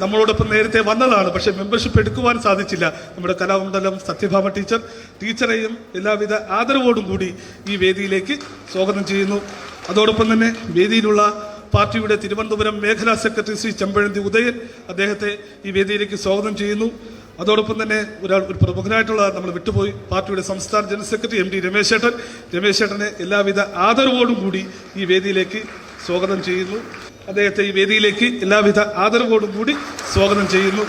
നമ്മളോടൊപ്പം നേരത്തെ വന്നതാണ്. പക്ഷേ മെമ്പർഷിപ്പ് എടുക്കുവാൻ സാധിച്ചില്ല. നമ്മുടെ കലാമണ്ഡലം സത്യഭാമ ടീച്ചറെയും എല്ലാവിധ ആദരവോടും കൂടി ഈ വേദിയിലേക്ക് സ്വാഗതം ചെയ്യുന്നു. അതോടൊപ്പം തന്നെ വേദിയിലുള്ള പാർട്ടിയുടെ തിരുവനന്തപുരം മേഖലാ സെക്രട്ടറി ശ്രീ ചെമ്പഴന്തി ഉദയൻ, അദ്ദേഹത്തെ ഈ വേദിയിലേക്ക് സ്വാഗതം ചെയ്യുന്നു. അതോടൊപ്പം തന്നെ ഒരു പ്രമുഖനായിട്ടുള്ള നമ്മൾ വിട്ടുപോയി പാർട്ടിയുടെ സംസ്ഥാന ജനറൽ സെക്രട്ടറി MD രമേശേട്ടനെ എല്ലാവിധ ആദരവോടും കൂടി ഈ വേദിയിലേക്ക് സ്വാഗതം ചെയ്യുന്നു. അദ്ദേഹത്തെ ഈ വേദിയിലേക്ക് എല്ലാവിധ ആദരവോടും കൂടി സ്വാഗതം ചെയ്യുന്നു.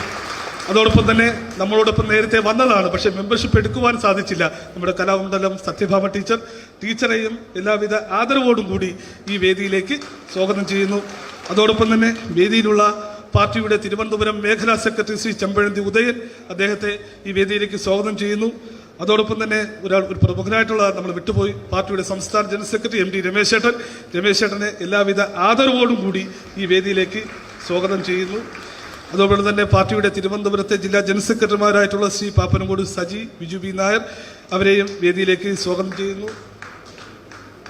അതോടൊപ്പം തന്നെ നമ്മളോടൊപ്പം നേരത്തെ വന്നതാണ്. പക്ഷേ മെമ്പർഷിപ്പ് എടുക്കുവാൻ സാധിച്ചില്ല. നമ്മുടെ കലാമണ്ഡലം സത്യഭാമ ടീച്ചറെയും എല്ലാവിധ ആദരവോടും കൂടി ഈ വേദിയിലേക്ക് സ്വാഗതം ചെയ്യുന്നു. അതോടൊപ്പം തന്നെ വേദിയിലുള്ള പാർട്ടിയുടെ തിരുവനന്തപുരം മേഖലാ സെക്രട്ടറി ശ്രീ ചെമ്പഴന്തി ഉദയൻ, അദ്ദേഹത്തെ ഈ വേദിയിലേക്ക് സ്വാഗതം ചെയ്യുന്നു. അതോടൊപ്പം തന്നെ ഒരു പ്രമുഖനായിട്ടുള്ള നമ്മൾ വിട്ടുപോയി പാർട്ടിയുടെ സംസ്ഥാന ജനറൽ സെക്രട്ടറി MD രമേശേട്ടനെ എല്ലാവിധ ആദരവോടും കൂടി ഈ വേദിയിലേക്ക് സ്വാഗതം ചെയ്യുന്നു. അതുപോലെ തന്നെ പാർട്ടിയുടെ തിരുവനന്തപുരത്തെ ജില്ലാ ജനറൽ സെക്രട്ടറിമാരായിട്ടുള്ള ശ്രീ പാപ്പനംകോട് സജി, ബിജു B നായർ, അവരെയും വേദിയിലേക്ക് സ്വാഗതം ചെയ്യുന്നു.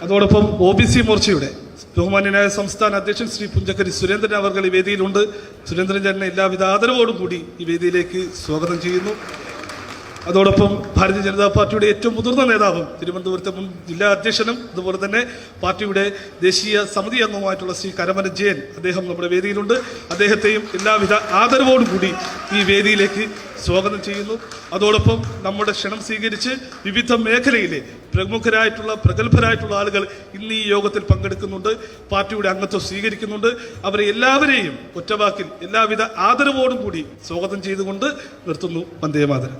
അതോടൊപ്പം OBC മോർച്ചയുടെ ബഹുമാന്യനായ സംസ്ഥാന അധ്യക്ഷൻ ശ്രീ പുഞ്ചക്കരി സുരേന്ദ്രൻ അവർ ഈ വേദിയിലുണ്ട്. സുരേന്ദ്രൻ ചേട്ടനെ എല്ലാവിധ ആദരവോടും കൂടി ഈ വേദിയിലേക്ക് സ്വാഗതം ചെയ്യുന്നു. അതോടൊപ്പം ഭാരതീയ ജനതാ പാർട്ടിയുടെ ഏറ്റവും മുതിർന്ന നേതാവും തിരുവനന്തപുരത്തെ മുൻ ജില്ലാ അധ്യക്ഷനും അതുപോലെ തന്നെ പാർട്ടിയുടെ ദേശീയ സമിതി അംഗവുമായിട്ടുള്ള ശ്രീ കരമന ജയൻ, അദ്ദേഹം നമ്മുടെ വേദിയിലുണ്ട്. അദ്ദേഹത്തെയും എല്ലാവിധ ആദരവോടും കൂടി ഈ വേദിയിലേക്ക് സ്വാഗതം ചെയ്യുന്നു. അതോടൊപ്പം നമ്മുടെ ക്ഷണം സ്വീകരിച്ച് വിവിധ മേഖലയിലെ പ്രഗത്ഭരായിട്ടുള്ള ആളുകൾ ഇന്ന് ഈ യോഗത്തിൽ പങ്കെടുക്കുന്നുണ്ട്, പാർട്ടിയുടെ അംഗത്വം സ്വീകരിക്കുന്നുണ്ട്. അവരെ എല്ലാവരെയും ഒറ്റവാക്കിൽ എല്ലാവിധ ആദരവോടും കൂടി സ്വാഗതം ചെയ്തുകൊണ്ട് നിർത്തുന്നു. വന്ദേ മാതരം.